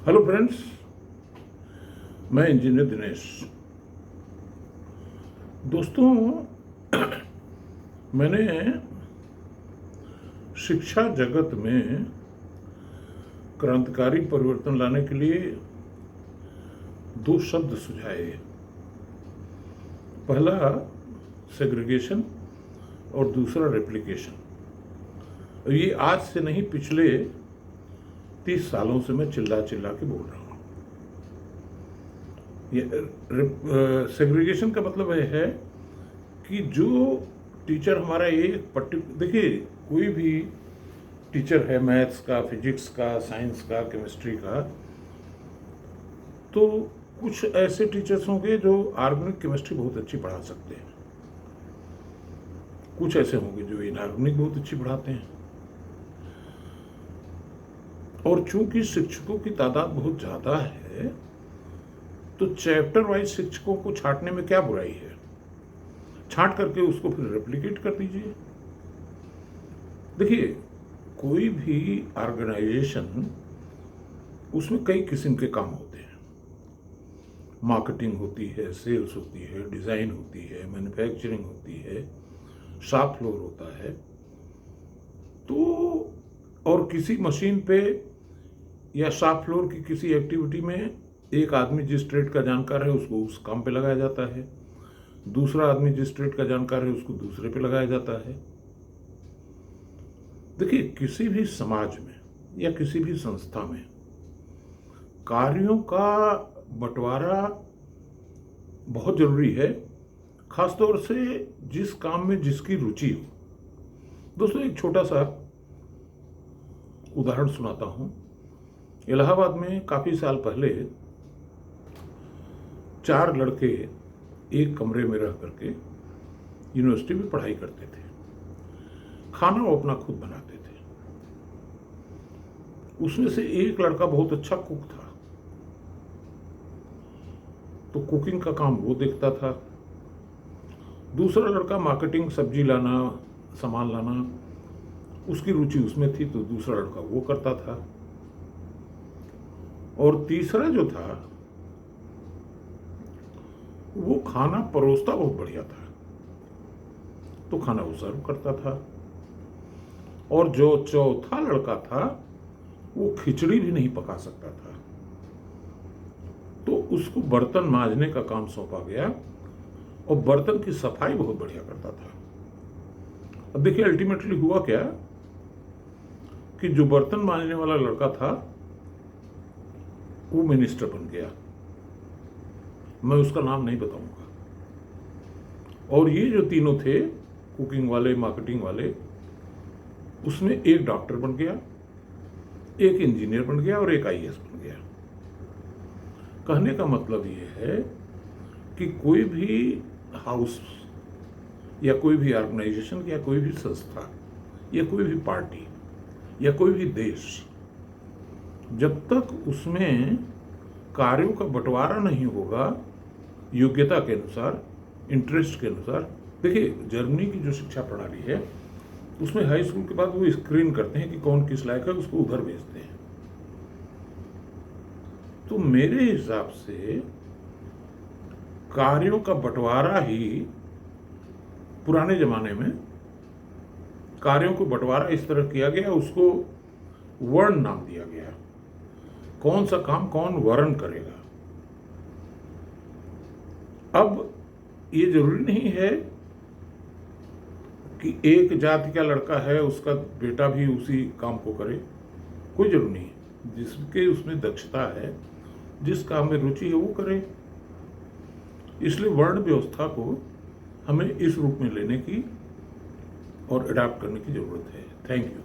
Hello friends, मैं engineer Dinesh. दोस्तों, मैंने शिक्षा जगत में क्रांतिकारी परिवर्तन लाने के लिए दो शब्द सुझाए। पहला सेग्रीगेशन और दूसरा रेप्लिकेशन। ये आज से नहीं, पिछले 30 सालों से मैं चिल्ला चिल्ला के बोल रहा हूँ। सेग्रीगेशन का मतलब यह है कि जो टीचर हमारा एक देखिए, कोई भी टीचर है, मैथ्स का, फिजिक्स का, साइंस का, केमिस्ट्री का, तो कुछ ऐसे टीचर्स होंगे जो ऑर्गेनिक केमिस्ट्री बहुत अच्छी पढ़ा सकते हैं, कुछ ऐसे होंगे जो इनऑर्गेनिक बहुत अच्छी पढ़ाते हैं। और चूंकि शिक्षकों की तादाद बहुत ज्यादा है, तो चैप्टर वाइज शिक्षकों को छांटने में क्या बुराई है? छांट करके उसको फिर रेप्लिकेट कर दीजिए। देखिए, कोई भी ऑर्गेनाइजेशन, उसमें कई किस्म के काम होते हैं। मार्केटिंग होती है, सेल्स होती है, डिजाइन होती है, मैन्युफैक्चरिंग होती है, शॉप फ्लोर होता है। तो और किसी मशीन पे या शॉप फ्लोर की किसी एक्टिविटी में एक आदमी जिस ट्रेड का जानकार है उसको उस काम पे लगाया जाता है, दूसरा आदमी जिस ट्रेड का जानकार है उसको दूसरे पे लगाया जाता है। देखिए, किसी भी समाज में या किसी भी संस्था में कार्यों का बंटवारा बहुत जरूरी है, खासतौर से जिस काम में जिसकी रुचि हो। दोस्तों, एक छोटा सा उदाहरण सुनाता हूं। इलाहाबाद में काफी साल पहले 4 लड़के एक कमरे में रह करके यूनिवर्सिटी में पढ़ाई करते थे। खाना वो अपना खुद बनाते थे। उसमें से एक लड़का बहुत अच्छा कुक था, तो कुकिंग का काम वो देखता था। दूसरा लड़का मार्केटिंग, सब्जी लाना, सामान लाना, उसकी रुचि उसमें थी, तो दूसरा लड़का वो करता था। और तीसरा जो था, वो खाना परोसता बहुत बढ़िया था, तो खाना वो सर्व करता था। और जो चौथा लड़का था, वो खिचड़ी भी नहीं पका सकता था, तो उसको बर्तन मांजने का काम सौंपा गया, और बर्तन की सफाई बहुत बढ़िया करता था। अब देखिए, अल्टीमेटली हुआ क्या कि जो बर्तन मांजने वाला लड़का था वो मिनिस्टर बन गया। मैं उसका नाम नहीं बताऊंगा। और ये जो तीनों थे, कुकिंग वाले, मार्केटिंग वाले, उसमें एक डॉक्टर बन गया, एक इंजीनियर बन गया और एक आईएएस बन गया। कहने का मतलब ये है कि कोई भी हाउस या कोई भी ऑर्गेनाइजेशन या कोई भी संस्था या कोई भी पार्टी या कोई भी देश, जब तक उसमें कार्यों का बंटवारा नहीं होगा योग्यता के अनुसार, इंटरेस्ट के अनुसार। देखिए, जर्मनी की जो शिक्षा प्रणाली है, उसमें हाई स्कूल के बाद वो स्क्रीन करते हैं कि कौन किस लायक है, उसको उधर भेजते हैं। तो मेरे हिसाब से कार्यों का बंटवारा ही, पुराने जमाने में कार्यों को बंटवारा इस तरह किया गया, उसको वर्ण नाम दिया गया। कौन सा काम कौन वर्ण करेगा। अब ये जरूरी नहीं है कि एक जाति का लड़का है, उसका बेटा भी उसी काम को करे, कोई जरूरी नहीं है। जिसके उसमें दक्षता है, जिस काम में रुचि है, वो करे। इसलिए वर्ण व्यवस्था को हमें इस रूप में लेने की और अडॉप्ट करने की जरूरत है। Thank you.